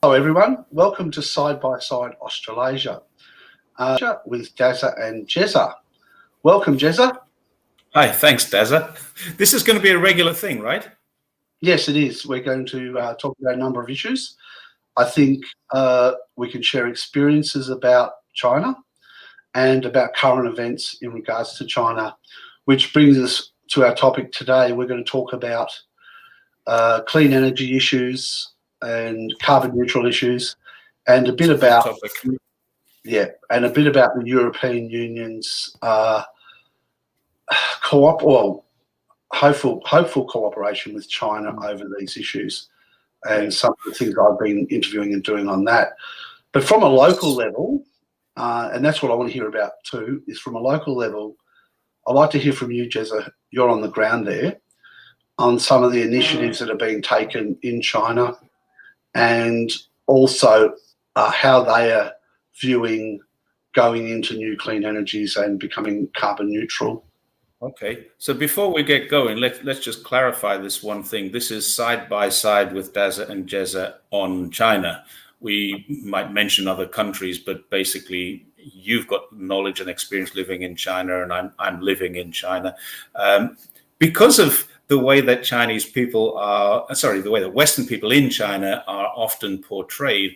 Hello everyone, welcome to Side by Side Australasia with Dazza and Jezza. Welcome, Jezza. Hi, thanks, Dazza. This is going to be a regular thing, right? Yes, it is. We're going to talk about a number of issues. I think we can share experiences about China and about current events in regards to China, which brings us to our topic today. We're going to talk about clean energy issues and carbon neutral issues, and a bit about the European Union's hopeful cooperation with China over these issues, and some of the things I've been interviewing and doing on that. But from a local level, and that's what I want to hear about too, is from a local level, I'd like to hear from you, Jezza. You're on the ground there, on some of the initiatives that are being taken in China, and also how they are viewing going into new clean energies and becoming carbon neutral. Okay, so before we get going, let's just clarify this one thing. This is Side by Side with Dazza and Jezza on China. We might mention other countries, but basically you've got knowledge and experience living in China, and I'm living in China. Because of the way that the way that Western people in China are often portrayed,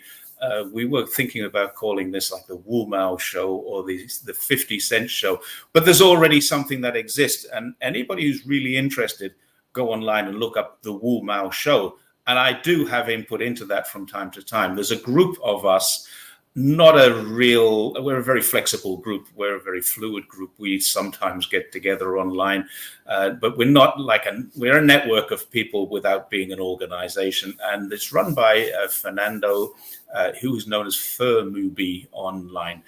we were thinking about calling this like the Wu Mao show or the 50 Cent show, but there's already something that exists, and anybody who's really interested, go online and look up the Wu Mao show. And I do have input into that from time to time. There's a group of us, we're a very flexible group. We're a very fluid group. We sometimes get together online, but we're not we're a network of people without being an organization. And it's run by Fernando, who's known as Furmubi online.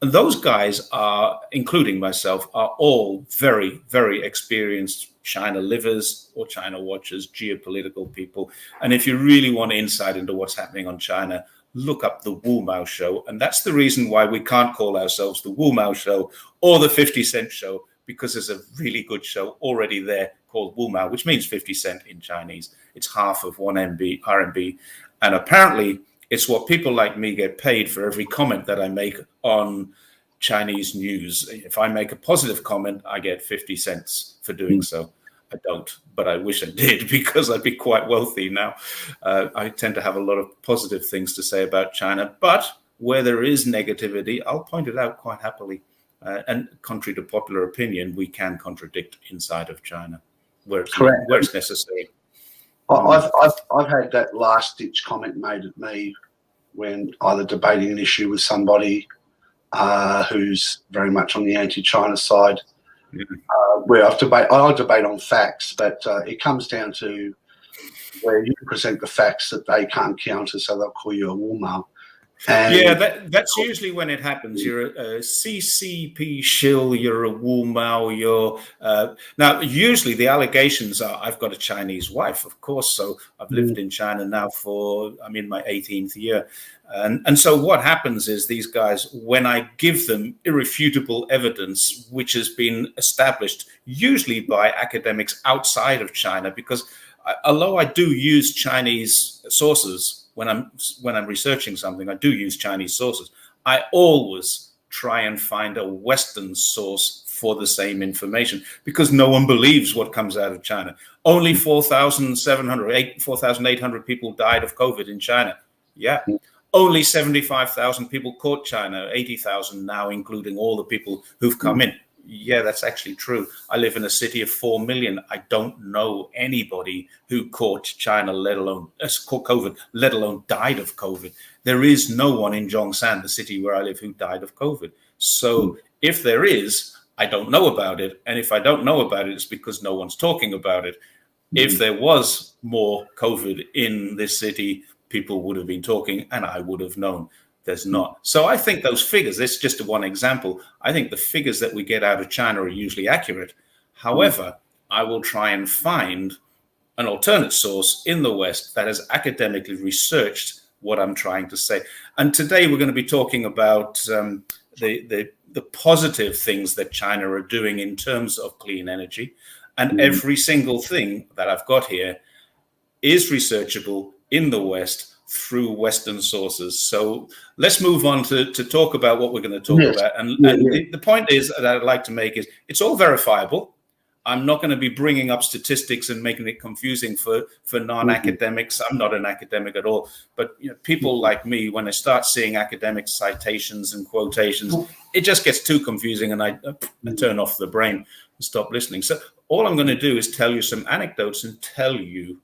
And those guys are, including myself, are all very, very experienced China livers or China watchers, geopolitical people. And if you really want insight into what's happening on China, look up the Wu Mao show. And that's the reason why we can't call ourselves the Wu Mao show or the 50 Cent show, because there's a really good show already there called Wu Mao, which means 50 cent in Chinese. It's half of 1 RMB. And apparently it's what people like me get paid for every comment that I make on Chinese news. If I make a positive comment, I get 50 cents for doing so. I don't, but I wish I did, because I'd be quite wealthy now. I tend to have a lot of positive things to say about China, but where there is negativity, I'll point it out quite happily. And contrary to popular opinion, we can contradict inside of China where it's necessary. I've had that last-ditch comment made at me when either debating an issue with somebody who's very much on the anti-China side, where I'll debate on facts, but it comes down to where you present the facts that they can't counter, so they'll call you a Wu Mao. That's usually when it happens. You're a CCP shill, you're a Wu Mao, now usually the allegations are, I've got a Chinese wife, of course, so I've lived in China now I'm in my 18th year. And so what happens is these guys, when I give them irrefutable evidence, which has been established usually by academics outside of China, because although I do use Chinese sources when I'm researching something, I do use Chinese sources, I always try and find a Western source for the same information, because no one believes what comes out of China. Only 4,800 people died of COVID in China. Yeah. Only 75,000 people caught China, 80,000 now, including all the people who've come in. Yeah, that's actually true. I live in a city of 4 million. I don't know anybody who caught China, let alone caught COVID, let alone died of COVID. There is no one in Zhongshan, the city where I live, who died of COVID. So if there is, I don't know about it. And if I don't know about it, it's because no one's talking about it. If there was more COVID in this city, people would have been talking and I would have known. There's not. So I think those figures, this is just one example. I think the figures that we get out of China are usually accurate. However, I will try and find an alternate source in the West that has academically researched what I'm trying to say. And today we're going to be talking about the positive things that China are doing in terms of clean energy. And every single thing that I've got here is researchable in the West through Western sources. So let's move on to talk about what we're going to talk Yes. about. And, Yeah, and yeah. the point is that I'd like to make is it's all verifiable. I'm not going to be bringing up statistics and making it confusing for non-academics. I'm not an academic at all. But people like me, when I start seeing academic citations and quotations, it just gets too confusing, and I turn off the brain and stop listening. So all I'm going to do is tell you some anecdotes and tell you,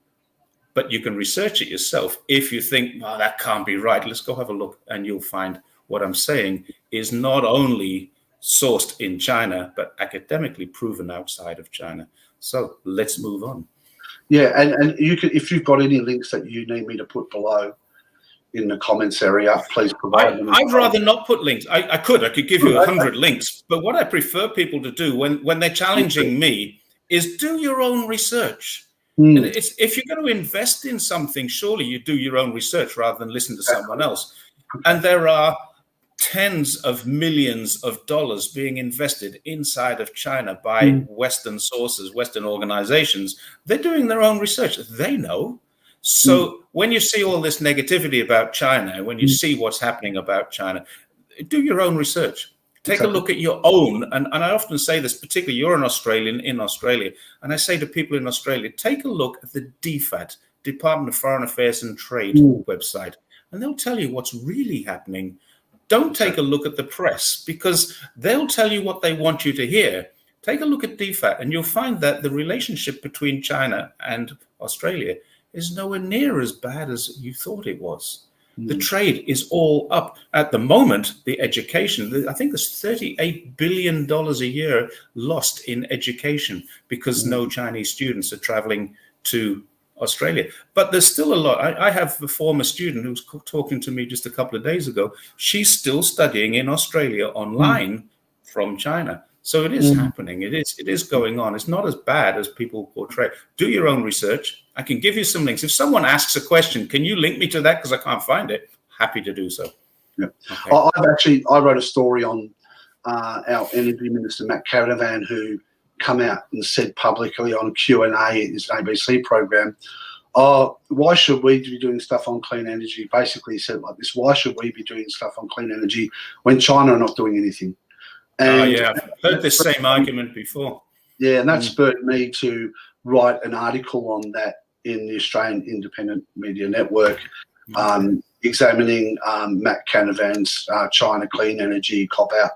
but you can research it yourself. If you think, well, that can't be right, let's go have a look, and you'll find what I'm saying is not only sourced in China, but academically proven outside of China. So let's move on. Yeah, and you can, if you've got any links that you need me to put below in the comments area, please provide them. I'd rather not put links. I could give you 100 links, but what I prefer people to do when they're challenging me is do your own research. And if you're going to invest in something, surely you do your own research rather than listen to someone else. And there are tens of millions of dollars being invested inside of China by Western sources, Western organizations. They're doing their own research. They know. So when you see all this negativity about China, when you see what's happening about China, do your own research. Take a look at your own. And I often say this, particularly you're an Australian in Australia. And I say to people in Australia, take a look at the DFAT, Department of Foreign Affairs and Trade website. And they'll tell you what's really happening. Don't take a look at the press, because they'll tell you what they want you to hear. Take a look at DFAT, and you'll find that the relationship between China and Australia is nowhere near as bad as you thought it was. The trade is all up. At the moment, the education, I think there's $38 billion a year lost in education because no Chinese students are traveling to Australia. But there's still a lot. I have a former student who's talking to me just a couple of days ago. She's still studying in Australia online from China. So it is happening. It is going on. It's not as bad as people portray. Do your own research. I can give you some links. If someone asks a question, can you link me to that because I can't find it? Happy to do so. Yeah. Okay. I wrote a story on our Energy Minister, Matt Canavan, who come out and said publicly on Q&A, it's an ABC program, why should we be doing stuff on clean energy? Basically said like this, why should we be doing stuff on clean energy when China are not doing anything? And I've heard this same argument before. Yeah, and that spurred me to write an article on that in the Australian Independent Media Network, examining Matt Canavan's China clean energy cop-out.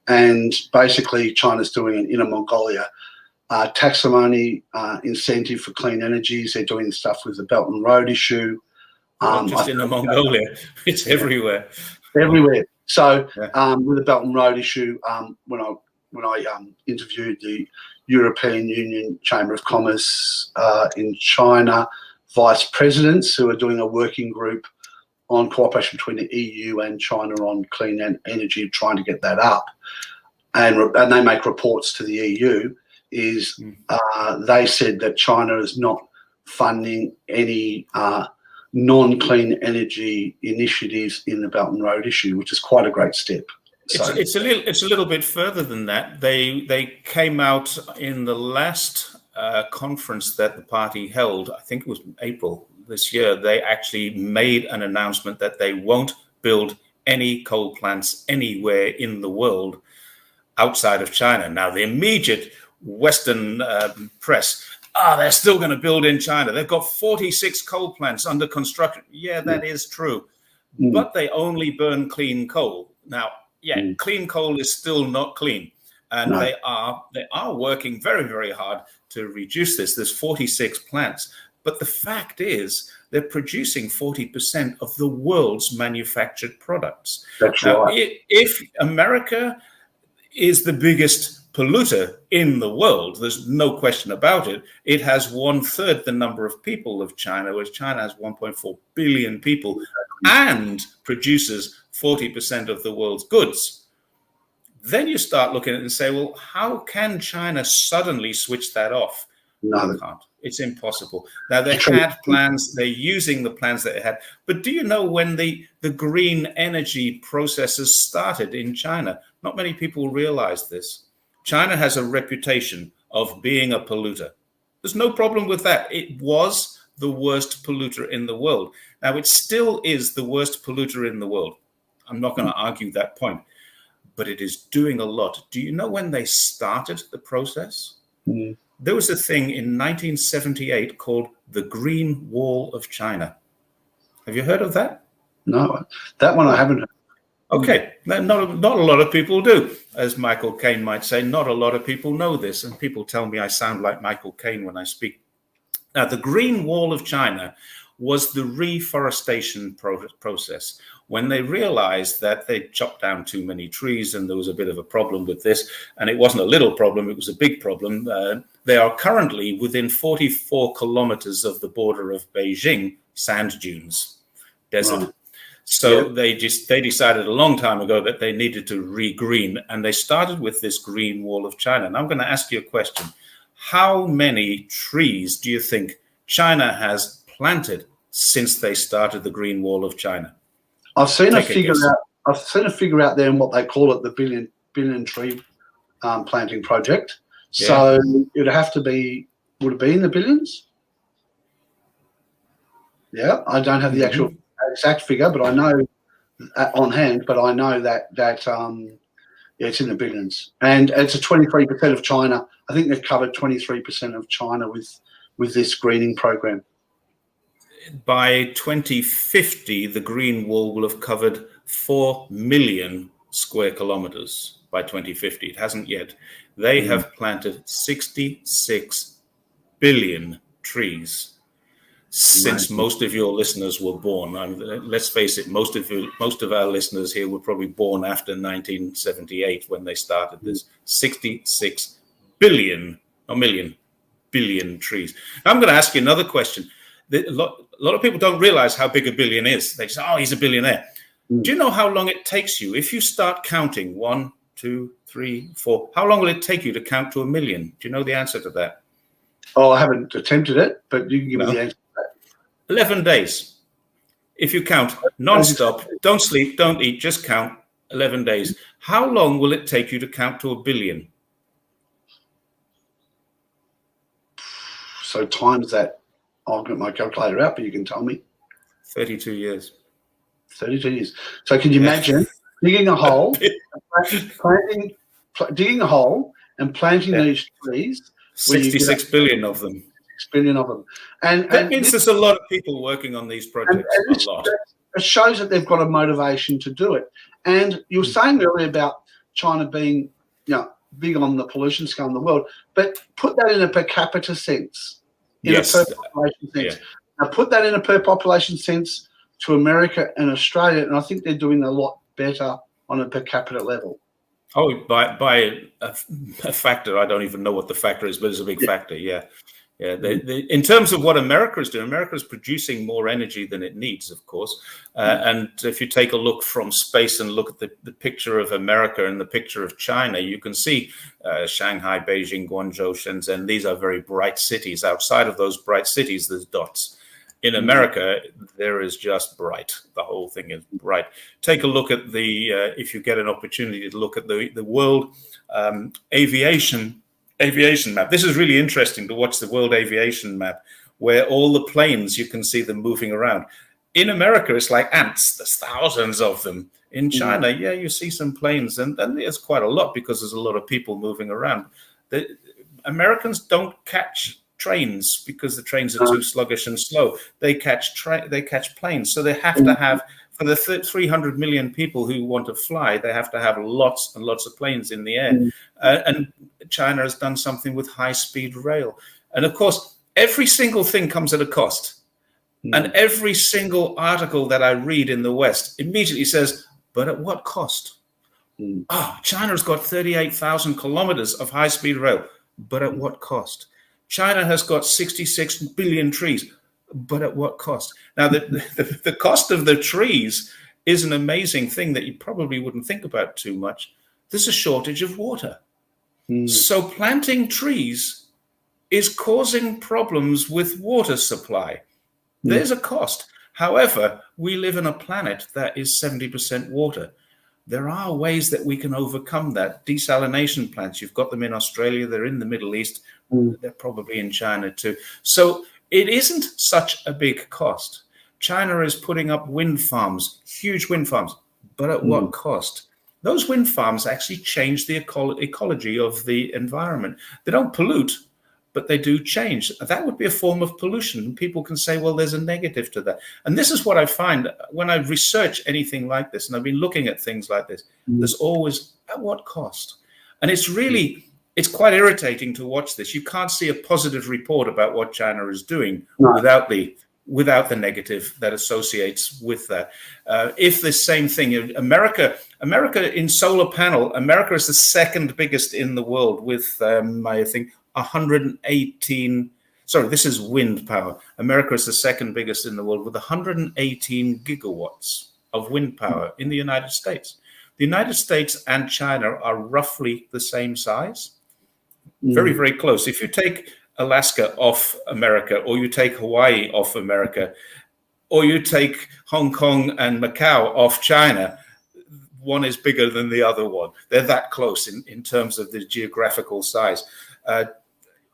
And basically, China's doing an Inner Mongolia taxonomy incentive for clean energies. They're doing stuff with the Belt and Road issue. Not just Inner Mongolia, it's everywhere. Everywhere. So with the Belt and Road issue, when I interviewed the European Union Chamber of Commerce in China vice presidents who are doing a working group on cooperation between the EU and China on clean energy, trying to get that up. And they make reports to the EU, is they said that China is not funding any non-clean energy initiatives in the Belt and Road issue, which is quite a great step. So, it's a little bit further than that. They came out in the last conference that the party held, I think it was April this year. They actually made an announcement that they won't build any coal plants anywhere in the world outside of China. Now, the immediate Western press, they're still going to build in China. They've got 46 coal plants under construction. Yeah, that is true. But they only burn clean coal. Now, clean coal is still not clean. And they are working very, very hard to reduce this. There's 46 plants. But the fact is, they're producing 40% of the world's manufactured products. That's now, right. If America is the biggest polluter in the world, there's no question about it. It has 1/3 the number of people of China, whereas China has 1.4 billion people and produces 40% of the world's goods. Then you start looking at it and say, well, how can China suddenly switch that off? No, They can't. It's impossible. Now, they had plans. They're using the plans that they had. But do you know when the green energy processes started in China? Not many people realize this. China has a reputation of being a polluter. There's no problem with that. It was the worst polluter in the world. Now, it still is the worst polluter in the world. I'm not going to argue that point, but it is doing a lot. Do you know when they started the process? Mm. There was a thing in 1978 called the Green Wall of China. Have you heard of that? No, that one I haven't heard. Okay, not a lot of people do. As Michael Caine might say, not a lot of people know this, and people tell me I sound like Michael Caine when I speak. Now, the Green Wall of China was the reforestation process. When they realized that they chopped down too many trees and there was a bit of a problem with this, and it wasn't a little problem, it was a big problem. They are currently within 44 kilometers of the border of Beijing, sand dunes, desert. Right. So Yeah. they decided a long time ago that they needed to regreen, and they started with this Green Wall of China. And I'm going to ask you a question. How many trees do you think China has planted since they started the Green Wall of China? I've seen a Take a figure guess. out. I've seen a figure out there in what they call it, the billion tree planting project. Yeah. So it'd have to be. Would it be in the billions? Yeah, I don't have the actual exact figure, but I know on hand. But I know that yeah, it's in the billions, and it's a 23% of China. I think they've covered 23% of China with this greening program. By 2050, the Green Wall will have covered 4 million square kilometers by 2050. It hasn't yet. They have planted 66 billion trees since most of your listeners were born. Let's face it, most of our listeners here were probably born after 1978 when they started this. 66 billion, or million, billion trees. Now, I'm going to ask you another question. A lot of people don't realize how big a billion is. They say, oh, he's a billionaire. Do you know how long it takes you? If you start counting 1, 2, 3, 4, how long will it take you to count to 1 million? Do you know the answer to that? Oh, I haven't attempted it, but you can give me the answer. 11 days. If you count non-stop, don't sleep, don't eat, just count 11 days. How long will it take you to count to 1 billion? So times that. I'll get my calculator out, but you can tell me. 32 years. 32 years. So can you imagine digging a hole, digging a hole and planting these trees? 66 billion of them. 6 billion of them. And that means there's a lot of people working on these projects. A lot. It shows that they've got a motivation to do it. And you were saying earlier about China being, big on the pollution scale in the world, but put that in a per capita sense. In a per population sense. Yeah. Now put that in a per population sense to America and Australia, and I think they're doing a lot better on a per capita level. Oh, by a factor. I don't even know what the factor is, but it's a big factor. Yeah. Yeah, in terms of what America is doing, America is producing more energy than it needs, of course. And if you take a look from space and look at the picture of America and the picture of China, you can see Shanghai, Beijing, Guangzhou, Shenzhen. These are very bright cities. Outside of those bright cities, there's dots. In America, there is just bright. The whole thing is bright. Take a look at if you get an opportunity to look at the world aviation map. This is really interesting to watch the world aviation map, where all the planes, you can see them moving around. In America, it's like ants. There's thousands of them. In China, you see some planes, and there's quite a lot because there's a lot of people moving around. The Americans don't catch trains because the trains are too sluggish and slow. They catch planes, so they have to have, for the 300 million people who want to fly, they have to have lots and lots of planes in the air. And China has done something with high-speed rail. And of course, every single thing comes at a cost. And every single article that I read in the West immediately says, but at what cost? China's got 38,000 kilometers of high-speed rail, but at what cost? China has got 66 billion trees, but at what cost? Now, the cost of the trees is an amazing thing that you probably wouldn't think about too much. There's a shortage of water. So planting trees is causing problems with water supply. There's a cost. However, we live on a planet that is 70% water. There are ways that we can overcome that. Desalination plants, you've got them in Australia, they're in the Middle East, they're probably in China too. So it isn't such a big cost. China is putting up wind farms, huge wind farms, but at what cost? Those wind farms actually change the ecology of the environment. They don't pollute, but they do change. That would be a form of pollution. People can say, well, there's a negative to that. And this is what I find when I research anything like this, and I've been looking at things like this, there's always, at what cost? And it's quite irritating to watch this. You can't see a positive report about what China is doing without the negative that associates with that. If the same thing, America in solar panel, America is the second biggest in the world with, I think, 118. Sorry, this is wind power. America is the second biggest in the world with 118 gigawatts of wind power in the United States. The United States and China are roughly the same size, very, very close. If you take Alaska off America, or you take Hawaii off America, or you take Hong Kong and Macau off China, one is bigger than the other one. They're that close in terms of the geographical size.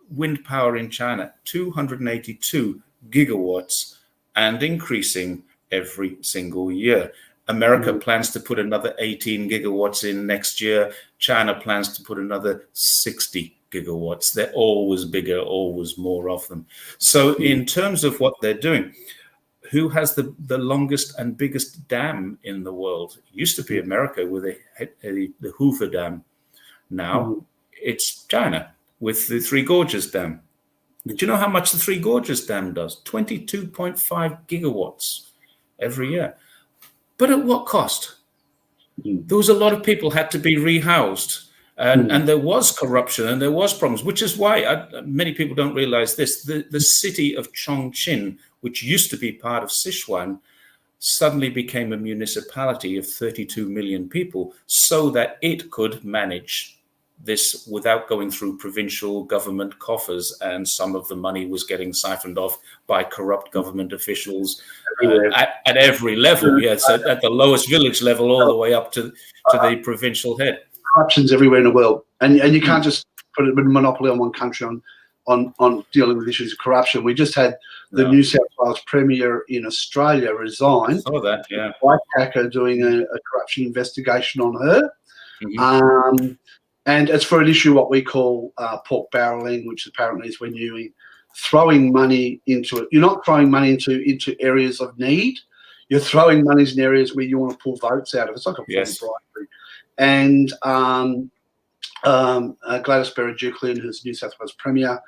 Wind power in China, 282 gigawatts and increasing every single year. America plans to put another 18 gigawatts in next year. China plans to put another 60 gigawatts. They're always bigger, always more of them. So in terms of what they're doing, who has the longest and biggest dam in the world? It used to be America with the Hoover Dam. Now it's China with the Three Gorges Dam. Did you know how much the Three Gorges Dam does? 22.5 gigawatts every year. But at what cost? There was a lot of people had to be rehoused, and there was corruption and there was problems, which is why many people don't realize this. The city of Chongqing, which used to be part of Sichuan, suddenly became a municipality of 32 million people so that it could manage this without going through provincial government coffers, and some of the money was getting siphoned off by corrupt government officials at every level. Yes, at the lowest village level all the way up to the provincial head. Corruption's everywhere in the world, and you can't just put a monopoly on one country on dealing with issues of corruption. We just had the New South Wales Premier in Australia resign. Saw that, yeah. ICAC are doing a corruption investigation on her. And it's for an issue what we call pork barrelling, which apparently is when you're throwing money into it. You're not throwing money into areas of need. You're throwing money in areas where you want to pull votes out of. It's like a form of bribery. And Gladys Berejiklian, who's New South Wales Premier,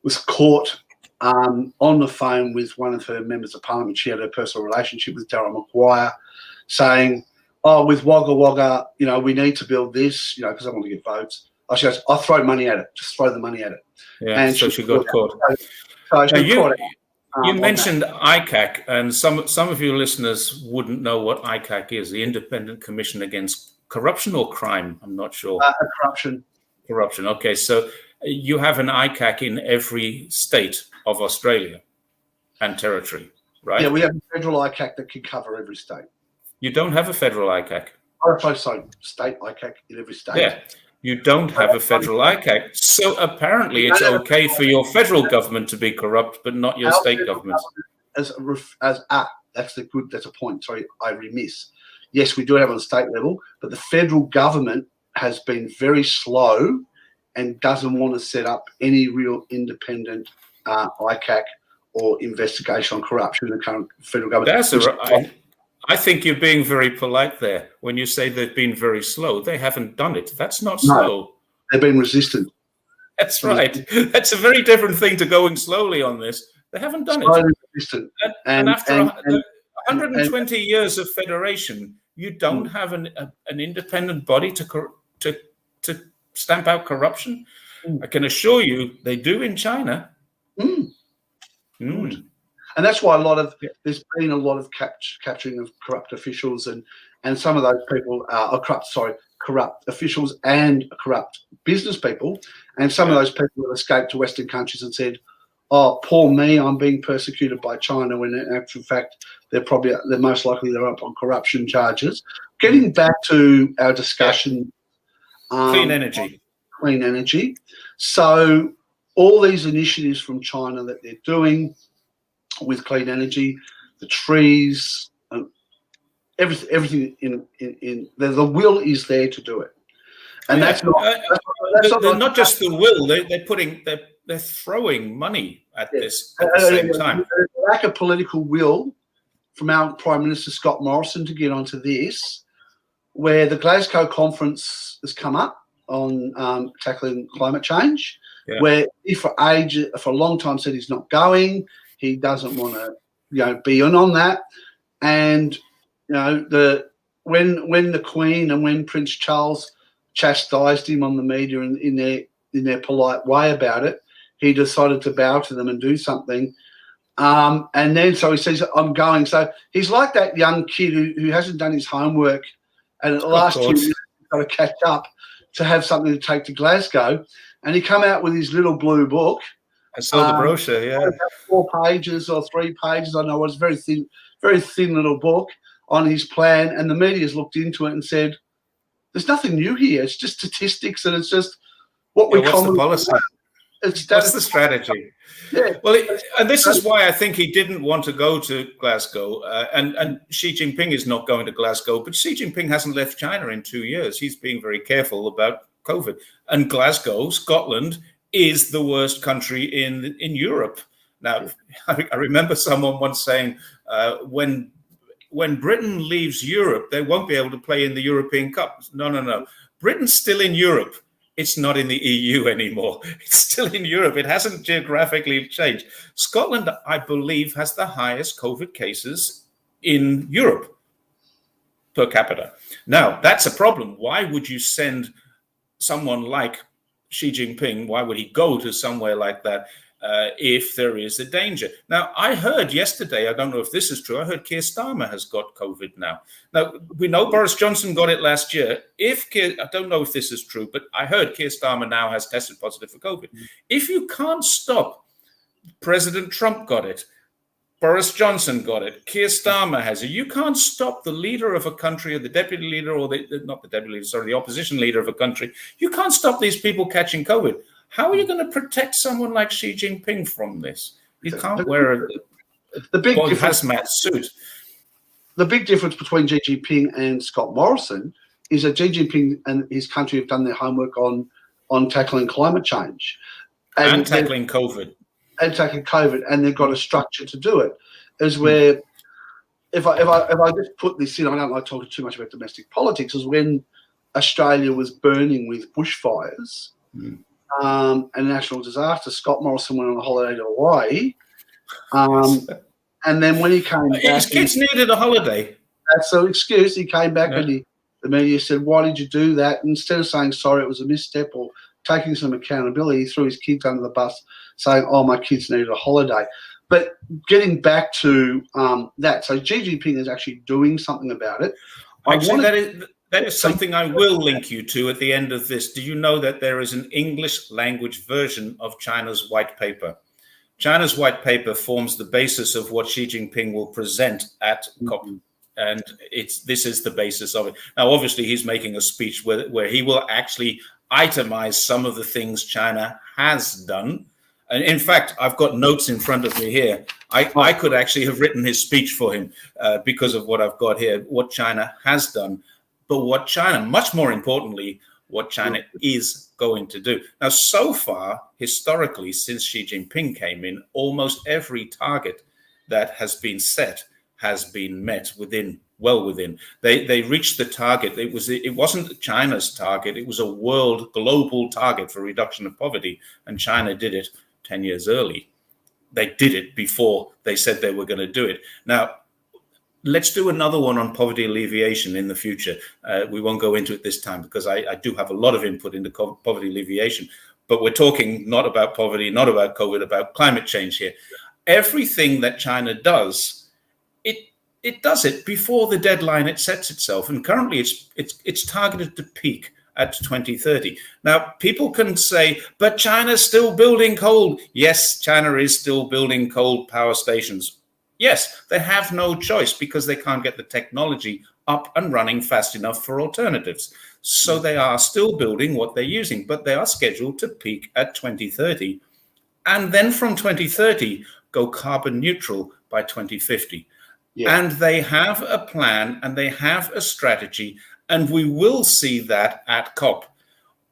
was caught on the phone with one of her members of Parliament. She had a personal relationship with Darryl Maguire, saying, oh, with Wagga Wagga, we need to build this, because I want to get votes. She goes, I'll throw money at it. Just throw the money at it. Yeah, and so she got caught. You mentioned ICAC, and some of your listeners wouldn't know what ICAC is, the Independent Commission Against Corruption or Crime? I'm not sure. Corruption. Corruption. Okay, so you have an ICAC in every state of Australia and territory, right? Yeah, we have a federal ICAC that can cover every state. You don't have a federal ICAC. Sorry, state ICAC in every state. Yeah, you don't have a federal ICAC. So apparently it's okay for your federal government to be corrupt, but not your state government. That's a point. Sorry, I remiss. Yes, we do have it on the state level, but the federal government has been very slow and doesn't want to set up any real independent ICAC or investigation on corruption in the current federal government. I think you're being very polite there when you say they've been very slow. They haven't done it. That's not slow. They've been resistant. That's right. That's a very different thing to going slowly on this. They haven't done it. Resistant. And after 120 years of federation, you don't have an independent body to stamp out corruption. I can assure you they do in China. And that's why there's been a lot of capturing of corrupt officials, and some of those people are corrupt officials and corrupt business people, and some of those people have escaped to Western countries and said, "Oh, poor me, I'm being persecuted by China." When in actual fact, they're most likely they're up on corruption charges. Getting back to our discussion, clean energy. So all these initiatives from China that they're doing with clean energy, the trees, everything in the will is there to do it, and that's not just the will. They're throwing money at this at the same time. Lack of political will from our Prime Minister Scott Morrison to get onto this, where the Glasgow conference has come up on tackling climate change, where he for a long time said he's not going, he doesn't want to, be on that, and when the Queen and when Prince Charles chastised him on the media in their polite way about it, he decided to bow to them and do something. And then so he says, I'm going. So he's like that young kid who hasn't done his homework, and at the last 2 years he's got to catch up to have something to take to Glasgow. And he come out with his little blue book. I saw the brochure, yeah. 4 pages or 3 pages, I know, it was very thin little book on his plan. And the media's looked into it and said, there's nothing new here. It's just statistics, and it's just what we what's the policy? What's the strategy? Yeah. Well, and this is why I think he didn't want to go to Glasgow. And Xi Jinping is not going to Glasgow, but Xi Jinping hasn't left China in 2 years. He's being very careful about COVID. And Glasgow, Scotland, is the worst country in Europe. Now, I remember someone once saying, when Britain leaves Europe, they won't be able to play in the European Cup. No. Britain's still in Europe. It's not in the EU anymore. It's still in Europe. It hasn't geographically changed. Scotland, I believe, has the highest COVID cases in Europe per capita. Now, that's a problem. Why would you send someone like Xi Jinping, why would he go to somewhere like that if there is a danger? Now, I heard yesterday, I don't know if this is true, I heard Keir Starmer has got COVID now. Now, we know Boris Johnson got it last year. I don't know if this is true, but I heard Keir Starmer now has tested positive for COVID. If you can't stop, President Trump got it, Boris Johnson got it, Keir Starmer has it. You can't stop the leader of a country, or the deputy leader, or the opposition leader of a country. You can't stop these people catching COVID. How are you going to protect someone like Xi Jinping from this? You can't wear a hazmat suit. The big difference between Xi Jinping and Scott Morrison is that Xi Jinping and his country have done their homework on tackling climate change. And tackling COVID. And they've got a structure to do it. Is where, if I just put this in, I don't like talking too much about domestic politics, is when Australia was burning with bushfires and national disaster, Scott Morrison went on a holiday to Hawaii. And then when he came back... His kids needed a holiday. That's the excuse. He came back and the media said, why did you do that? And instead of saying, sorry, it was a misstep, or taking some accountability, he threw his kids under the bus, saying, oh, my kids needed a holiday. But getting back to that, so Xi Jinping is actually doing something about it. Actually, that is something I will link you to at the end of this. Do you know that there is an English language version of China's white paper? China's white paper forms the basis of what Xi Jinping will present at COP. And this is the basis of it. Now, obviously, he's making a speech where he will actually itemize some of the things China has done. And in fact, I've got notes in front of me here. I could actually have written his speech for him because of what I've got here, what China has done, but what China, much more importantly, what China is going to do. Now, so far, historically, since Xi Jinping came in, almost every target that has been set has been met well within. They reached the target. It wasn't China's target. It was a global target for reduction of poverty, and China did it 10 years early. They did it before they said they were going to do it. Now, let's do another one on poverty alleviation in the future. We won't go into it this time because I do have a lot of input into poverty alleviation, but we're talking not about poverty, not about COVID, about climate change here. Everything that China does, it does it before the deadline it sets itself. And currently it's targeted to peak at 2030. Now, people can say, but China's still building coal. Yes, China is still building coal power stations. Yes, they have no choice because they can't get the technology up and running fast enough for alternatives. So they are still building what they're using, but they are scheduled to peak at 2030. And then from 2030, go carbon neutral by 2050. And they have a plan and they have a strategy, and we will see that at COP.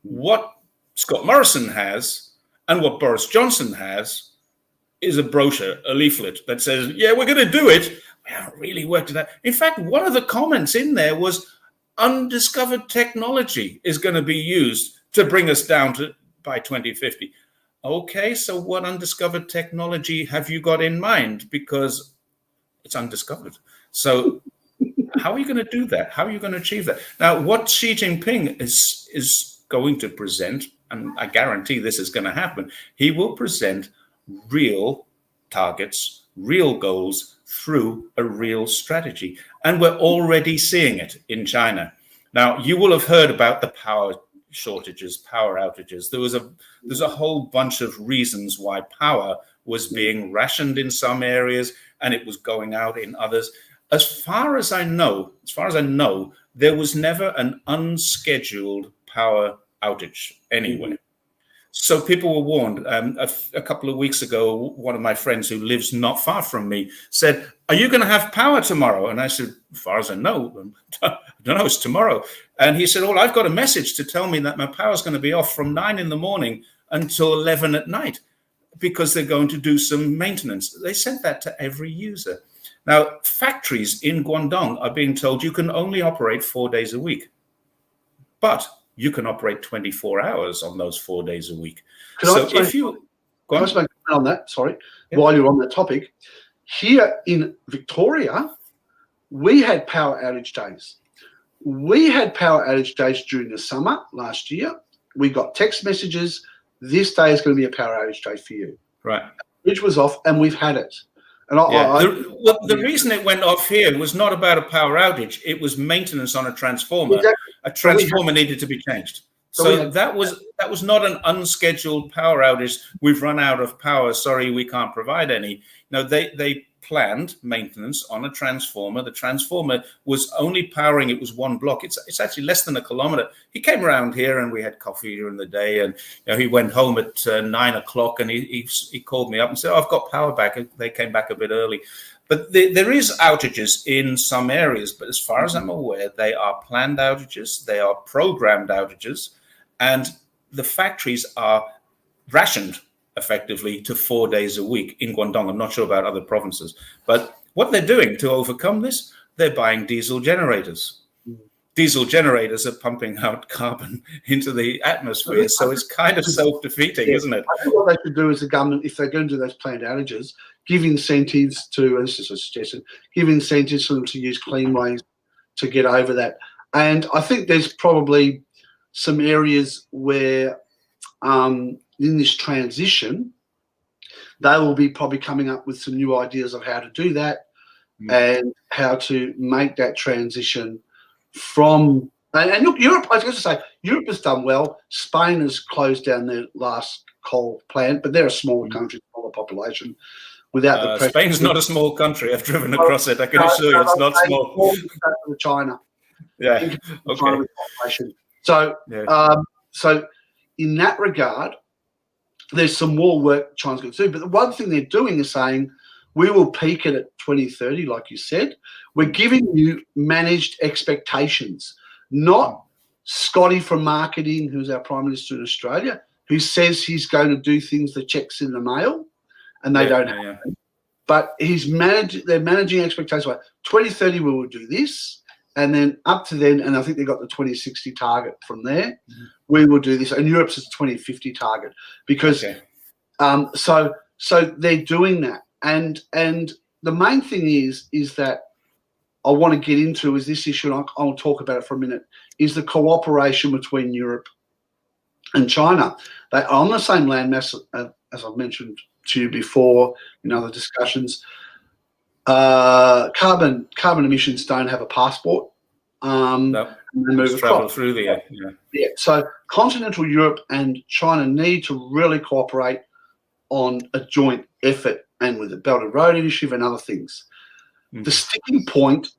What Scott Morrison has and what Boris Johnson has is a brochure, a leaflet that says, yeah, we're going to do it. We haven't really worked it out. In fact, one of the comments in there was undiscovered technology is going to be used to bring us down to by 2050. Okay, so what undiscovered technology have you got in mind? Because it's undiscovered. So how are you going to do that? How are you going to achieve that? Now, what Xi Jinping is going to present, and I guarantee this is going to happen, he will present real targets, real goals through a real strategy. And we're already seeing it in China. Now, you will have heard about the power shortages, power outages. There's a whole bunch of reasons why power was being rationed in some areas and it was going out in others. As far as I know, there was never an unscheduled power outage anywhere. So people were warned. A couple of weeks ago, one of my friends who lives not far from me said, are you going to have power tomorrow? And I said, as far as I know, I don't know, it's tomorrow. And he said, well, I've got a message to tell me that my power is going to be off from 9 in the morning until 11 at night because they're going to do some maintenance. They sent that to every user. Now, factories in Guangdong are being told you can only operate 4 days a week, but you can operate 24 hours on those 4 days a week. Can I just make a comment on that? Sorry, while you're on that topic, here in Victoria, we had power outage days. We had power outage days during the summer last year. We got text messages. This day is going to be a power outage day for you. Right. Which was off, and we've had it. And the reason it went off here was not about a power outage. It was maintenance on a transformer. Exactly. A transformer needed to be changed. So that was not an unscheduled power outage. We've run out of power. Sorry, we can't provide any. No, they planned maintenance on a transformer. The transformer was only powering, it was one block. It's actually less than a kilometer. He came around here and we had coffee during the day, and he went home at 9 o'clock and he called me up and said, I've got power back. They came back a bit early. But there is outages in some areas, but as far as I'm aware, they are planned outages, they are programmed outages, and the factories are rationed effectively to 4 days a week in Guangdong. I'm not sure about other provinces, but what they're doing to overcome this, they're buying diesel generators. Diesel generators are pumping out carbon into the atmosphere, so it's kind of self-defeating, isn't it? I think what they should do as a government, if they're going to do those planned outages, give incentives to, and this is a suggestion, give incentives for them to use clean ways to get over that. And I think there's probably some areas where in this transition, they will be probably coming up with some new ideas of how to do that and how to make that transition from, and look, Europe, I was going to say, Europe has done well. Spain has closed down their last coal plant, but they're a smaller country, smaller population. Without the pressure. Spain's not a small country. I've driven across it. I can assure you it's not small. China. Yeah. Okay. So, so in that regard, there's some more work China's going to do. But the one thing they're doing is saying, we will peak it at 2030, like you said. We're giving you managed expectations, not Scotty from marketing, who's our Prime Minister in Australia, who says he's going to do things, the checks in the mail, and they don't happen. But they're managing expectations. Like 2030, we will do this. And then up to then, and I think they got the 2060 target from there, we will do this. And Europe's is 2050 target because so they're doing that. And the main thing is that I want to get into is this issue, and I'll talk about it for a minute, is the cooperation between Europe and China. They are on the same landmass, as I've mentioned to you before in other discussions. Carbon emissions don't have a passport. No, move travel through the air. Yeah. So continental Europe and China need to really cooperate on a joint effort, and with the Belt and Road Initiative and other things. The sticking point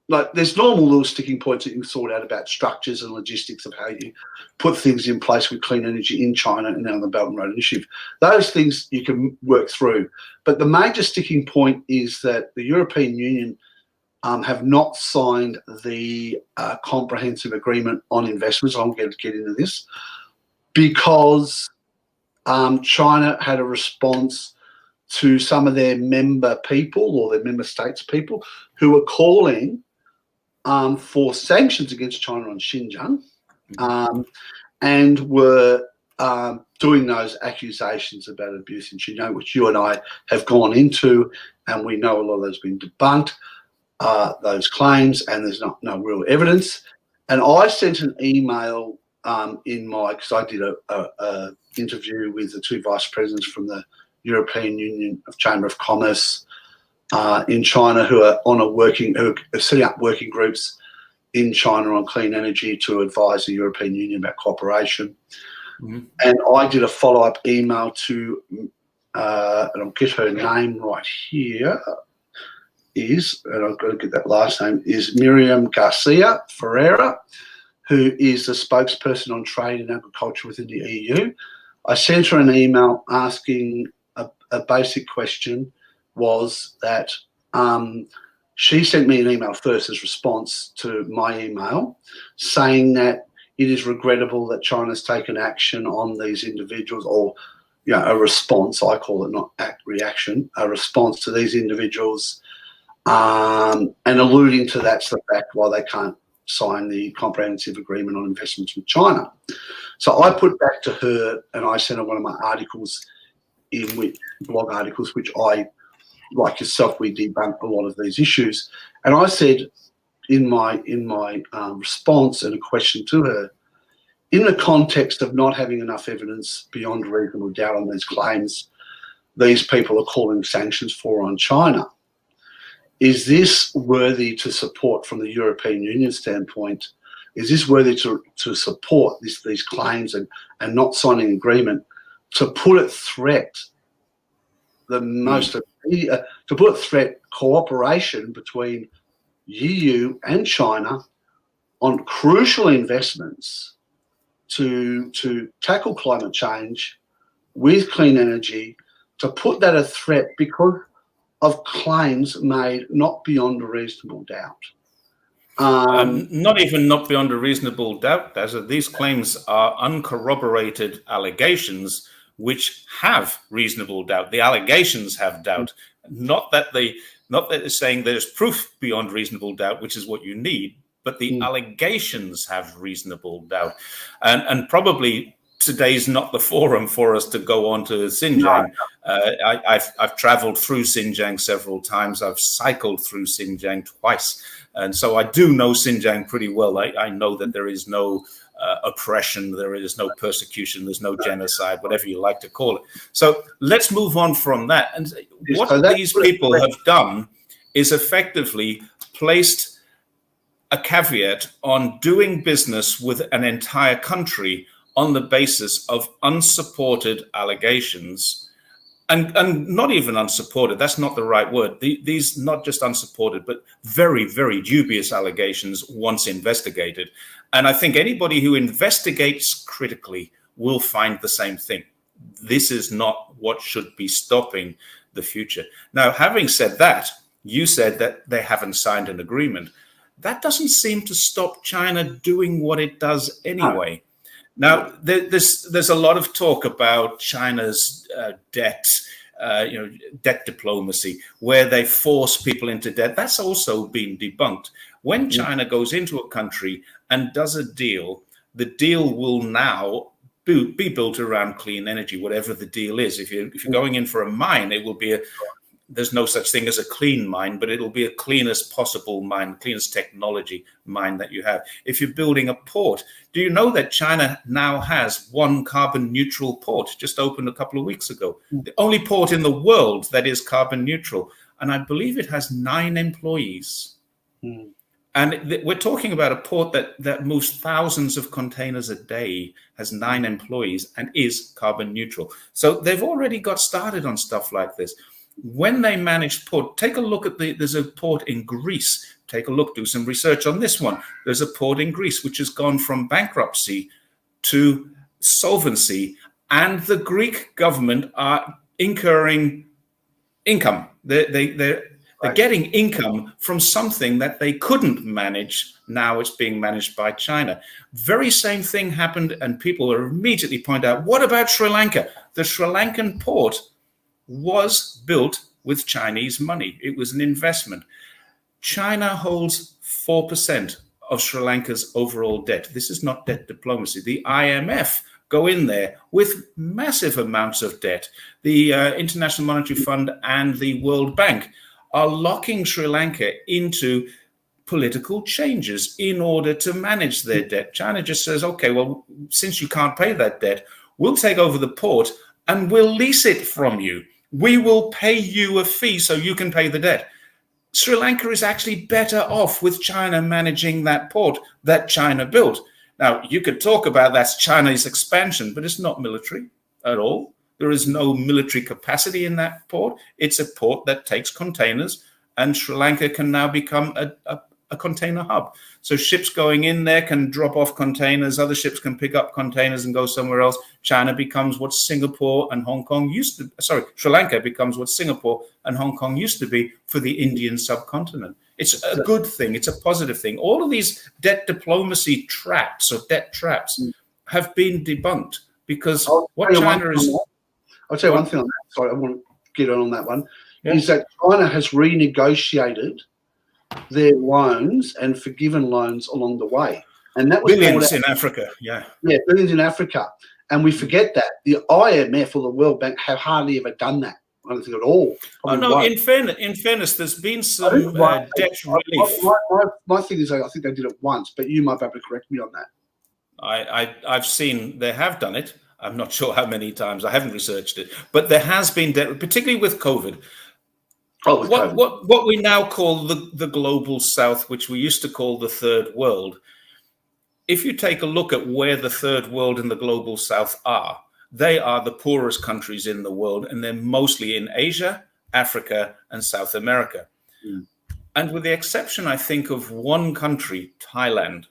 like there's normal little sticking points that you can sort out about structures and logistics of how you put things in place with clean energy in China and on the Belt and Road Initiative. Those things you can work through. But the major sticking point is that the European Union have not signed the comprehensive agreement on investments. I'm going to get into this because China had a response to some of their member people or their member states people who were calling for sanctions against China on Xinjiang, and were doing those accusations about abuse in Xinjiang, which you and I have gone into, and we know a lot of those have been debunked, those claims, and there's no real evidence. And I sent an email because I did a interview with the two vice presidents from the European Union of Chamber of Commerce in China who are setting up working groups in China on clean energy to advise the European Union about cooperation. And I did a follow-up email to, and I'll get her name right here, and I've got to get that last name, is Miriam Garcia Ferreira, who is the spokesperson on trade and agriculture within the EU. I sent her an email asking a basic question, was that she sent me an email first as response to my email saying that it is regrettable that China's taken action on these individuals, or a response, I call it not reaction, a response to these individuals, and alluding to that's the fact why they can't sign the comprehensive agreement on investments with China. So I put back to her and I sent her one of my articles blog articles, which I, like yourself, we debunk a lot of these issues. And I said in my response and a question to her, in the context of not having enough evidence beyond reasonable doubt on these claims these people are calling sanctions for on China, is this worthy to support from the European Union standpoint? Is this worthy to support these claims and not signing an agreement to put at threat cooperation between EU and China on crucial investments to tackle climate change with clean energy, to put that at threat because of claims made not beyond a reasonable doubt. Not even not beyond a reasonable doubt, Dazza. These claims are uncorroborated allegations which have reasonable doubt. The allegations have doubt, not that they're saying there's proof beyond reasonable doubt, which is what you need, but the allegations have reasonable doubt. And probably today's not the forum for us to go on to Xinjiang. No. I've traveled through Xinjiang several times. I've cycled through Xinjiang twice. And so I do know Xinjiang pretty well. I know that there is no oppression, there is no persecution, there's no genocide, whatever you like to call it. So let's move on from that. And what these people have done is effectively placed a caveat on doing business with an entire country on the basis of unsupported allegations, and not even unsupported, that's not the right word. These not just unsupported, but very, very dubious allegations once investigated. And I think anybody who investigates critically will find the same thing. This is not what should be stopping the future. Now, having said that, you said that they haven't signed an agreement. That doesn't seem to stop China doing what it does anyway. Now, there's a lot of talk about China's debt diplomacy, where they force people into debt. That's also been debunked. When China goes into a country and does a deal, the deal will now be built around clean energy, whatever the deal is. If you're going in for a mine, it will be there's no such thing as a clean mine, but it'll be a cleanest possible mine, cleanest technology mine that you have. If you're building a port, do you know that China now has one carbon neutral port, just opened a couple of weeks ago? The only port in the world that is carbon neutral. And I believe it has 9 employees. And we're talking about a port that moves thousands of containers a day, has 9 employees, and is carbon neutral. So they've already got started on stuff like this. when they managed port, take a look at there's a port in Greece. Take a look, do some research on this one. There's a port in Greece which has gone from bankruptcy to solvency, and the Greek government are incurring income. They're getting income from something that they couldn't manage. Now it's being managed by China. Very same thing happened, and people are immediately point out, what about Sri Lanka? The Sri Lankan port was built with Chinese money. It was an investment. China holds 4% of Sri Lanka's overall debt. This is not debt diplomacy. The IMF go in there with massive amounts of debt. The International Monetary Fund and the World Bank are locking Sri Lanka into political changes in order to manage their debt. China just says, okay, well, since you can't pay that debt, we'll take over the port and we'll lease it from you. We will pay you a fee so you can pay the debt. Sri Lanka is actually better off with China managing that port that China built. Now, you could talk about that's China's expansion, but it's not military at all. There is no military capacity in that port. It's a port that takes containers, and Sri Lanka can now become a container hub. So ships going in there can drop off containers. Other ships can pick up containers and go somewhere else. China becomes what Singapore and Hong Kong used to. Sri Lanka becomes what Singapore and Hong Kong used to be for the Indian subcontinent. It's a good thing. It's a positive thing. All of these debt diplomacy traps or debt traps have been debunked because what China is. I'll tell you one thing on that. Sorry, I want to get on that one. Yeah. Is that China has renegotiated their loans and forgiven loans along the way. And that was billions in Africa, yeah, billions in Africa. And we forget that. The IMF or the World Bank have hardly ever done that. I don't think at all. In fairness, there's been some debt relief. My thing is, I think they did it once, but you might be able to correct me on that. I've seen they have done it. I'm not sure how many times. I haven't researched it, but there has been debt, particularly with COVID. What we now call the global south, which we used to call the third world. If you take a look at where the third world and the global south are, they are the poorest countries in the world, and they're mostly in Asia, Africa, and South America. Mm. And with the exception, I think, of one country, Thailand,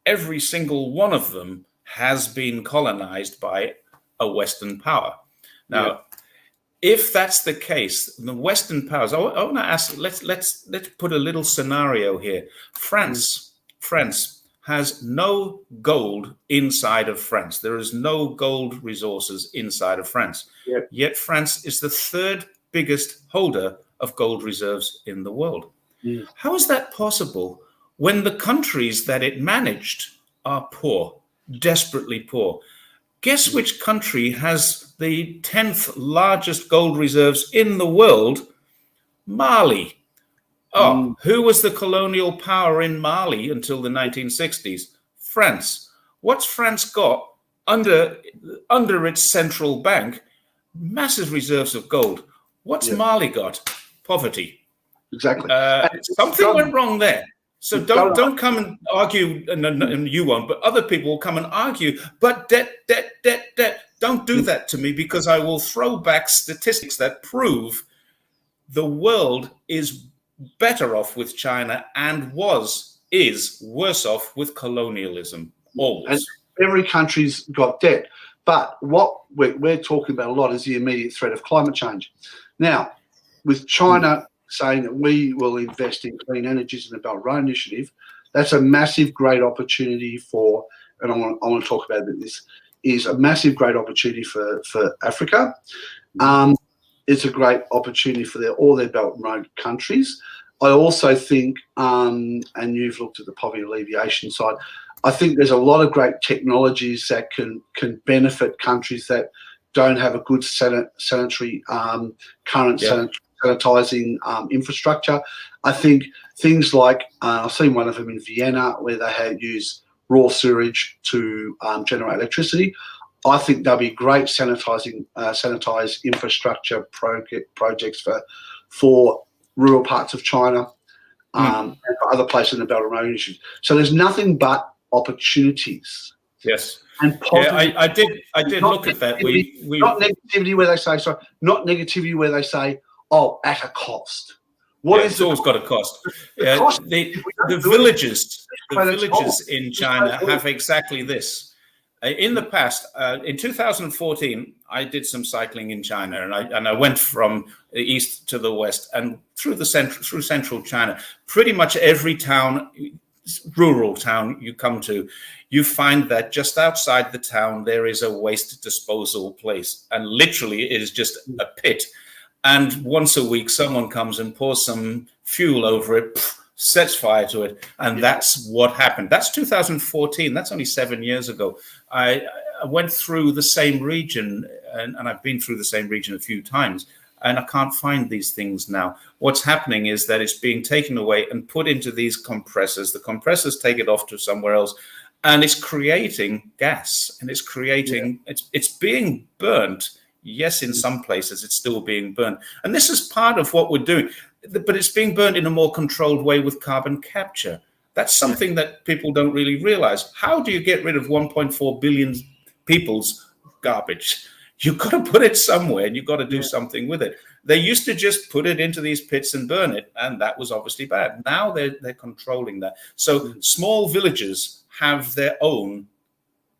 every single one of them has been colonized by a Western power. Now, if that's the case, the Western powers, I want to ask, let's put a little scenario here. France has no gold inside of France. There is no gold resources inside of France. Yep. Yet France is the third biggest holder of gold reserves in the world. Mm. How is that possible when the countries that it managed are poor, desperately poor? Guess which country has the 10th largest gold reserves in the world? Mali. Who was the colonial power in Mali until the 1960s? France. What's France got under its central bank? Massive reserves of gold. What's Mali got? Poverty. Exactly. Something went wrong there. So don't come and argue, and you won't, but other people will come and argue. But debt. Don't do that to me, because I will throw back statistics that prove the world is better off with China and is worse off with colonialism. Always. And every country's got debt. But what we're talking about a lot is the immediate threat of climate change. Now, with China saying that we will invest in clean energies in the Belt and Road Initiative, that's a massive, great opportunity for, and I want to talk about this, is a massive, great opportunity for Africa. It's a great opportunity for all their Belt and Road countries. I also think, and you've looked at the poverty alleviation side, I think there's a lot of great technologies that can benefit countries that don't have a good sanitary sanitizing infrastructure. I think things like, I've seen one of them in Vienna where they had used raw sewage to generate electricity. I think there'll be great sanitized infrastructure projects for rural parts of China and for other places in the Belt and Road Initiative. So there's nothing but opportunities. Yes. And I did look at that. Not negativity where they say, oh, at a cost. It's always got a cost. The villages in China have exactly this. In the past, in 2014, I did some cycling in China, and I went from the east to the west and through central China. Pretty much every town, rural town you come to, you find that just outside the town there is a waste disposal place, and literally it is just a pit. And once a week, someone comes and pours some fuel over it, sets fire to it, and that's what happened. That's 2014. That's only 7 years ago. I went through the same region, and I've been through the same region a few times, and I can't find these things now. What's happening is that it's being taken away and put into these compressors. The compressors take it off to somewhere else, and it's creating gas, and it's creating, it's being burnt. Yes, in some places it's still being burnt. And this is part of what we're doing, but it's being burnt in a more controlled way with carbon capture. That's something that people don't really realize. How do you get rid of 1.4 billion people's garbage? You've got to put it somewhere, and you've got to do something with it. They used to just put it into these pits and burn it, and that was obviously bad. Now they're controlling that. So small villages have their own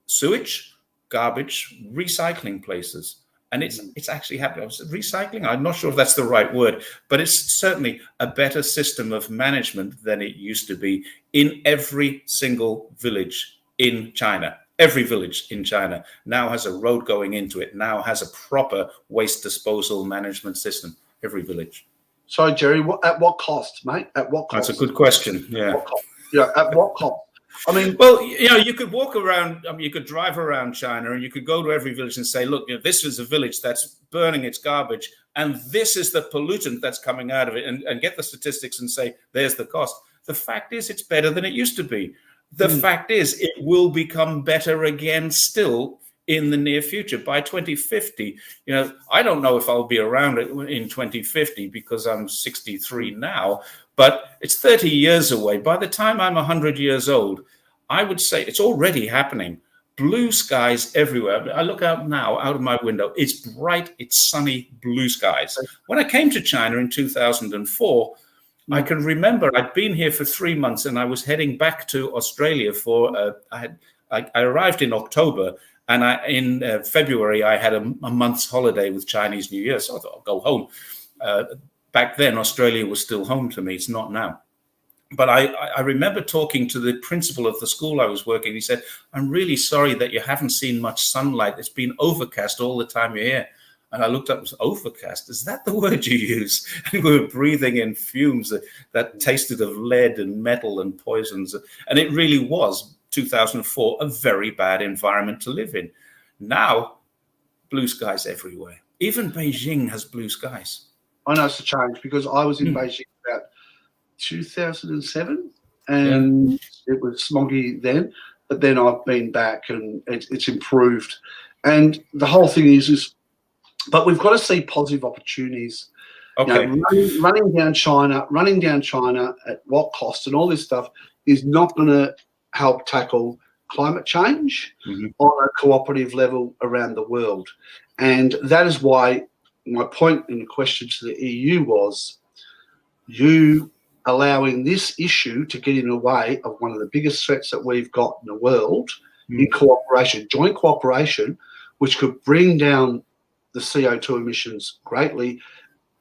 sewage, garbage, recycling places. And it's actually happening. Recycling, I'm not sure if that's the right word, but it's certainly a better system of management than it used to be in every single village in China. Every village in China now has a road going into it, now has a proper waste disposal management system. Every village. So, Jerry, at what cost, mate? At what cost? That's a good question. Yeah. At what cost? I mean, well, you could walk around, you could drive around China, and you could go to every village and say, look, this is a village that's burning its garbage, and this is the pollutant that's coming out of it, and get the statistics and say, there's the cost. The fact is, it's better than it used to be. The fact is, it will become better again still in the near future. By 2050, I don't know if I'll be around in 2050 because I'm 63 now, but it's 30 years away. By the time I'm 100 years old, I would say it's already happening. Blue skies everywhere. I look out now, out of my window. It's bright, it's sunny, blue skies. When I came to China in 2004, I can remember I'd been here for 3 months, and I was heading back to Australia for, I arrived in October, and in February, I had a month's holiday with Chinese New Year, so I thought I'll go home. Back then, Australia was still home to me. It's not now. But I remember talking to the principal of the school I was working. He said, I'm really sorry that you haven't seen much sunlight. It's been overcast all the time you're here. And I looked up, it was overcast. Is that the word you use? And we were breathing in fumes that tasted of lead and metal and poisons. And it really was, 2004, a very bad environment to live in. Now, blue skies everywhere. Even Beijing has blue skies. I know it's a change because I was in Beijing about 2007, and it was smoggy then. But then I've been back, and it's improved. And the whole thing is, but we've got to see positive opportunities. Okay. Running down China at what cost, and all this stuff is not going to help tackle climate change on a cooperative level around the world. And that is why my point in the question to the EU was, you allowing this issue to get in the way of one of the biggest threats that we've got in the world in cooperation, joint cooperation, which could bring down the CO2 emissions greatly.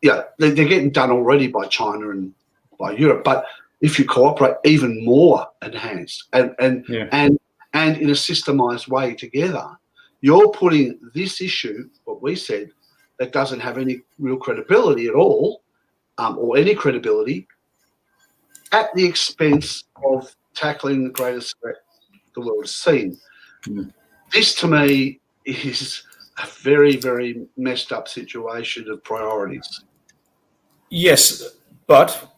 Yeah, they're getting done already by China and by Europe, but if you cooperate, even more enhanced and in a systemized way together, you're putting this issue, what we said, that doesn't have any real credibility at all, or any credibility, at the expense of tackling the greatest threat the world has seen. This, to me, is a very, very messed up situation of priorities. Yes, but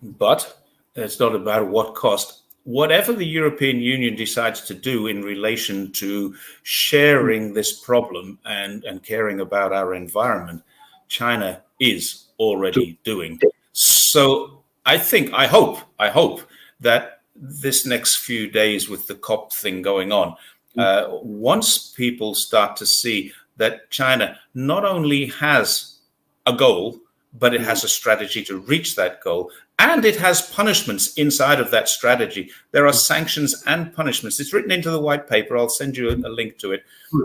it's not about what cost. Whatever the European Union decides to do in relation to sharing this problem and caring about our environment, China is already doing. So I hope that this next few days with the COP thing going on, once people start to see that China not only has a goal, but it has a strategy to reach that goal. And it has punishments inside of that strategy. There are sanctions and punishments. It's written into the white paper. I'll send you a link to it,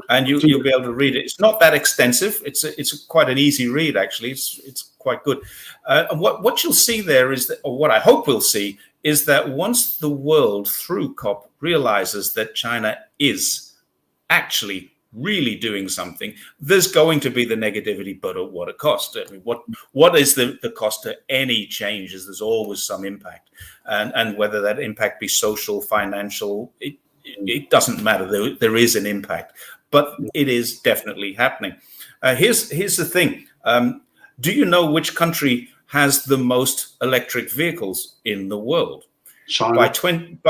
and you'll be able to read it. It's not that extensive. It's quite an easy read, actually. It's quite good. And what you'll see there is that, or what I hope we'll see, is that once the world through COP realizes that China is actually really doing something, there's going to be the negativity, but at what a cost? I mean, what is the cost to any changes? There's always some impact, and whether that impact be social, financial, it doesn't matter. There is an impact, but it is definitely happening. Here's the thing. Do you know which country has the most electric vehicles in the world? China. By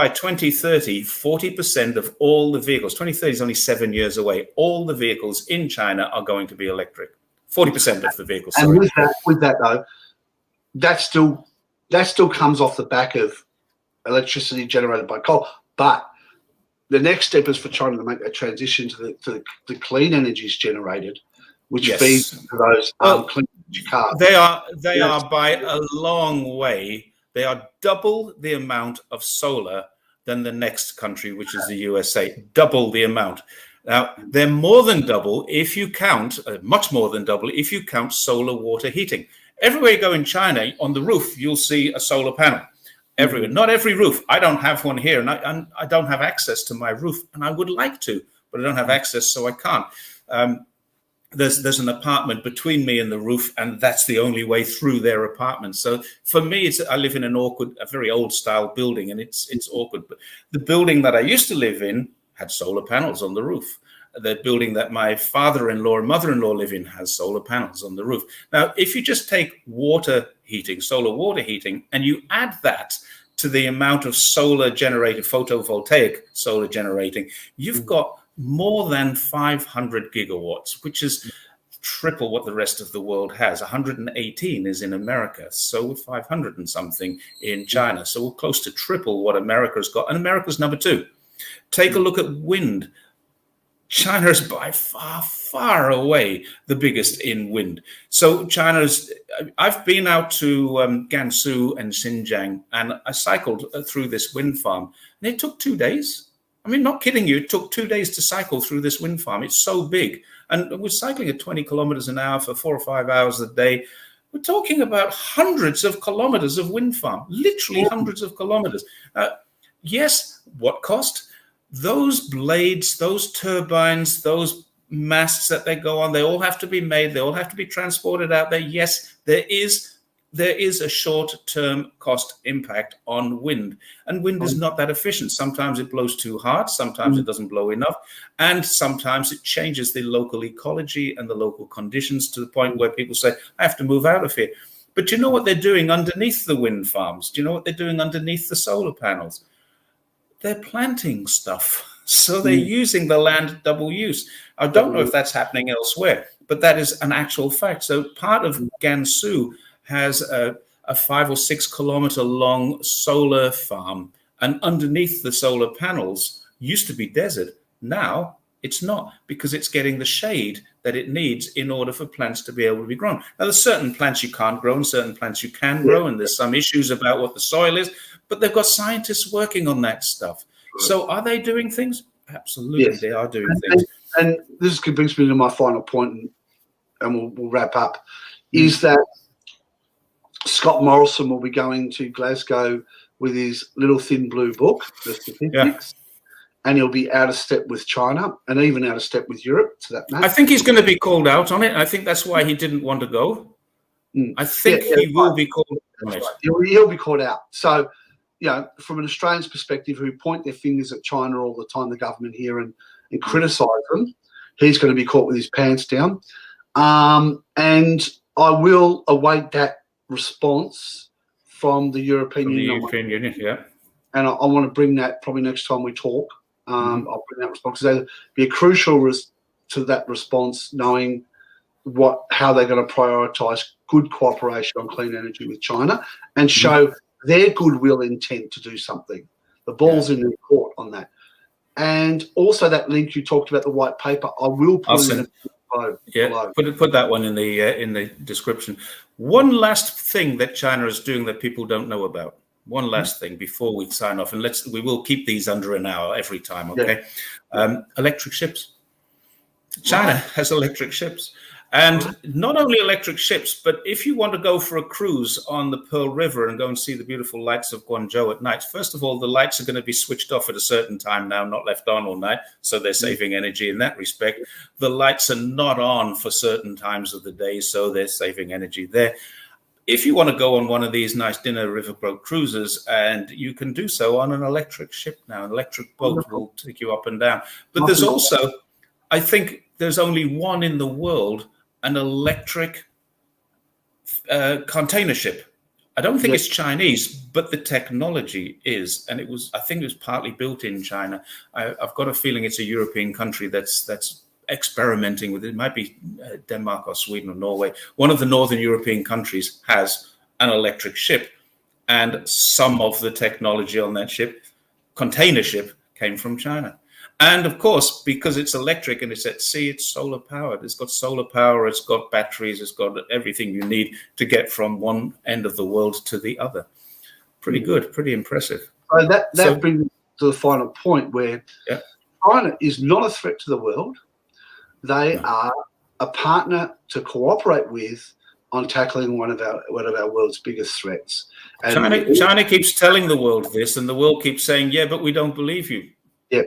2030, 40% of all the vehicles, 2030 is only 7 years away, all the vehicles in China are going to be electric. 40% of the vehicles. And with that though, that still comes off the back of electricity generated by coal. But the next step is for China to make that transition to the clean energies generated, which feeds to those clean energy cars. They are by a long way. They are double the amount of solar than the next country, which is the USA. Double the amount. Now, they're more than double if you count, much more than double, if you count solar water heating. Everywhere you go in China, on the roof, you'll see a solar panel. Everywhere. Not every roof. I don't have one here, and I don't have access to my roof, and I would like to, but I don't have access, so I can't. There's an apartment between me and the roof, and that's the only way through their apartment. So for me, I live in a very old style building, and it's awkward. But the building that I used to live in had solar panels on the roof. The building that my father-in-law and mother-in-law live in has solar panels on the roof. Now, if you just take water heating, solar water heating, and you add that to the amount of solar generated, photovoltaic solar generating, you've got more than 500 gigawatts, which is triple what the rest of the world has. 118 is in America, so 500 and something in China. So we're close to triple what America's got, and America's number 2. Take a look at wind. China is by far, far away the biggest in wind. So I've been out to Gansu and Xinjiang, and I cycled through this wind farm, and it took 2 days. I mean, not kidding you, it took 2 days to cycle through this wind farm. It's so big. And we're cycling at 20 kilometers an hour for 4 or 5 hours a day. We're talking about hundreds of kilometers of wind farm, literally hundreds of kilometers. Yes, what cost? Those blades, those turbines, those masts that they go on, they all have to be made. They all have to be transported out there. Yes, there is a short-term cost impact on wind, and wind is not that efficient. Sometimes it blows too hard, sometimes it doesn't blow enough, and sometimes it changes the local ecology and the local conditions to the point where people say, I have to move out of here. But do you know what they're doing underneath the wind farms? Do you know what they're doing underneath the solar panels? They're planting stuff. So they're using the land double use. I don't know if that's happening elsewhere, but that is an actual fact. So part of Gansu has a 5 or 6 kilometer long solar farm, and underneath the solar panels used to be desert. Now it's not, because it's getting the shade that it needs in order for plants to be able to be grown. Now there's certain plants you can't grow and certain plants you can grow, and there's some issues about what the soil is, but they've got scientists working on that stuff. So are they doing things? Absolutely, yes. They are doing things. And this brings me to my final point, and we'll wrap up, is that Scott Morrison will be going to Glasgow with his little thin blue book, the statistics, and he'll be out of step with China and even out of step with Europe, to that matter. I think he's going to be called out on it. I think that's why he didn't want to go. I think he will be called out on it. He'll be called out. So, from an Australian's perspective, who point their fingers at China all the time, the government here, and criticise them, he's going to be caught with his pants down. And I will await that response from the European Union. Yeah. And I want to bring that probably next time we talk. I'll bring that response, because there'll be a crucial to that response, knowing how they're going to prioritise good cooperation on clean energy with China and show their goodwill intent to do something. The ball's in their court on that. And also that link you talked about, the white paper, I will put Yeah, put that one in the description. One last thing that China is doing that people don't know about. One last thing before we sign off, and we will keep these under an hour every time. Okay, electric ships. China has electric ships, and not only electric ships, but if you want to go for a cruise on the Pearl River and go and see the beautiful lights of Guangzhou at night, first of all, the lights are going to be switched off at a certain time now, not left on all night, so they're saving energy in that respect. The lights are not on for certain times of the day, so they're saving energy there. If you want to go on one of these nice dinner riverboat cruises, and you can do so on an electric ship now, an electric boat will take you up and down. But there's also, I think there's only one in the world, an electric container ship. I don't think it's Chinese, but the technology is, and I think it was partly built in China. I've got a feeling it's a European country that's experimenting with it. It might be Denmark or Sweden or Norway. One of the northern European countries has an electric ship, and some of the technology on that ship, container ship, came from China. And of course, because it's electric and it's at sea, it's solar powered. It's got solar power, it's got batteries, it's got everything you need to get from one end of the world to the other. Pretty good, pretty impressive. So that brings me to the final point where China is not a threat to the world. They are a partner to cooperate with on tackling one of our world's biggest threats. And China keeps telling the world this, and the world keeps saying, "Yeah, but we don't believe you." Yeah,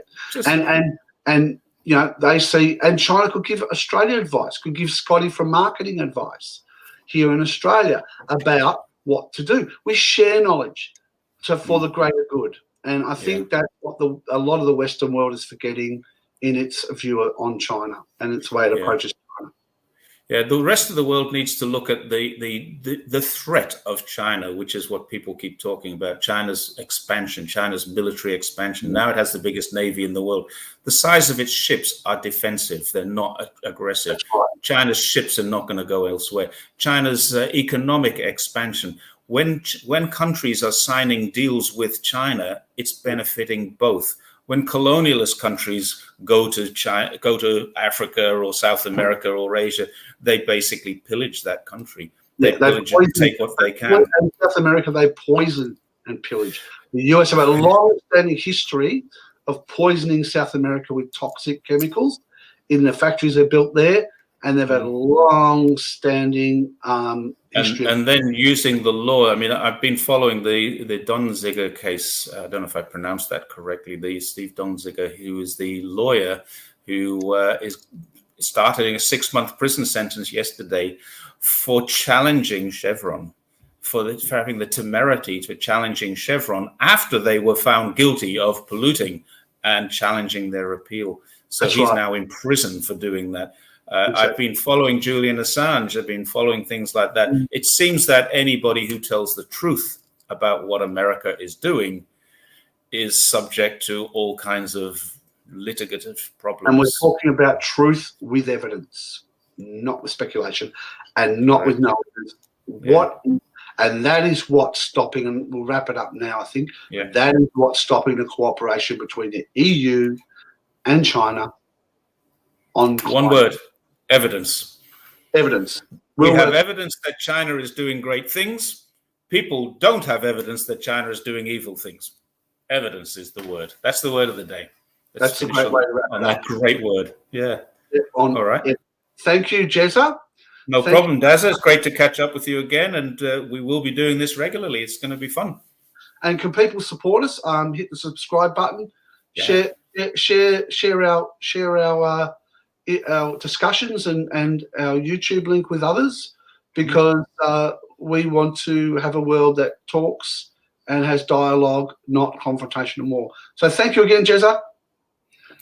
and you know, they see, and China could give Australia advice, could give Scotty from marketing advice here in Australia about what to do. We share knowledge for the greater good, and I think that's what a lot of the Western world is forgetting in its view on China and its way it approaches China. Yeah, the rest of the world needs to look at the threat of China, which is what people keep talking about. China's expansion, China's military expansion. Now it has the biggest navy in the world. The size of its ships are defensive. They're not aggressive. Right. China's ships are not going to go elsewhere. China's economic expansion. When countries are signing deals with China, it's benefiting both. When colonialist countries go to China, go to Africa or South America or Asia, they basically pillage that country. They pillage and take what they can. In South America, they poison and pillage. The US have a long-standing history of poisoning South America with toxic chemicals in the factories they built there, and they've had a long-standing history. And then using the law. I mean, I've been following the Donziger case. I don't know if I pronounced that correctly. The Steve Donziger, who is the lawyer who is starting a 6-month prison sentence yesterday for challenging Chevron, for having the temerity to challenging Chevron after they were found guilty of polluting and challenging their appeal. So he's now in prison for doing that. I've been following Julian Assange. I've been following things like that. It seems that anybody who tells the truth about what America is doing is subject to all kinds of litigative problems. And we're talking about truth with evidence, not with speculation and not with no evidence. And that is what's stopping, and we'll wrap it up now, I think. That is what's stopping the cooperation between the EU and China on one word. Evidence. Evidence. We have evidence that China is doing great things. People don't have evidence that China is doing evil things. Evidence is the word. That's the word of the day. That's a great way to wrap it up. That great word. Yeah. All right. Thank you, Jezza. No problem, Dazza. It's great to catch up with you again, and we will be doing this regularly. It's going to be fun. And can people support us? Hit the subscribe button. Yeah. Share our discussions and our YouTube link with others, because we want to have a world that talks and has dialogue, not confrontation and war. So thank you again, Jezza.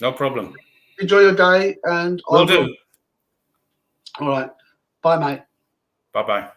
No problem. Enjoy your day, and will do. All right. Bye, mate. Bye-bye.